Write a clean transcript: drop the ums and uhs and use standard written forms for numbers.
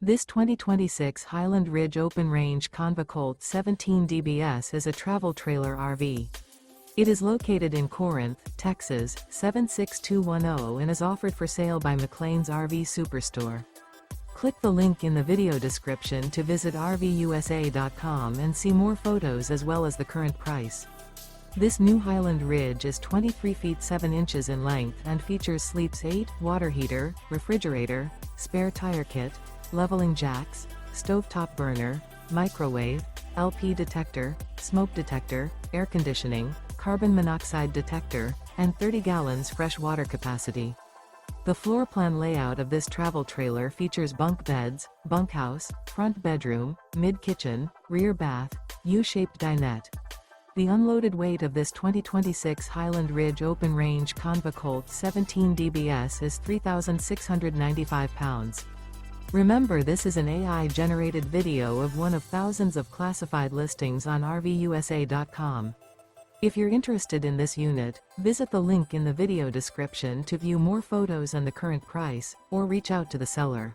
This 2026 Highland Ridge Open-Range CONV COLT 17 DBS is a travel trailer RV. It is located in Corinth, Texas, 76210 and is offered for sale by McClain's RV Superstore. Click the link in the video description to visit RVUSA.com and see more photos as well as the current price. This new Highland Ridge is 23 feet 7 inches in length and features sleeps 8, water heater, refrigerator, spare tire kit, leveling jacks, stovetop burner, microwave, LP detector, smoke detector, air conditioning, carbon monoxide detector, and 30 gallons fresh water capacity. The floor plan layout of this travel trailer features bunk beds, bunkhouse, front bedroom, mid-kitchen, rear bath, U-shaped dinette. The unloaded weight of this 2026 Highland Ridge Open-Range CONV COLT 17 DBS is 3,695 pounds. Remember, this is an AI-generated video of one of thousands of classified listings on RVUSA.com. If you're interested in this unit, visit the link in the video description to view more photos and the current price, or reach out to the seller.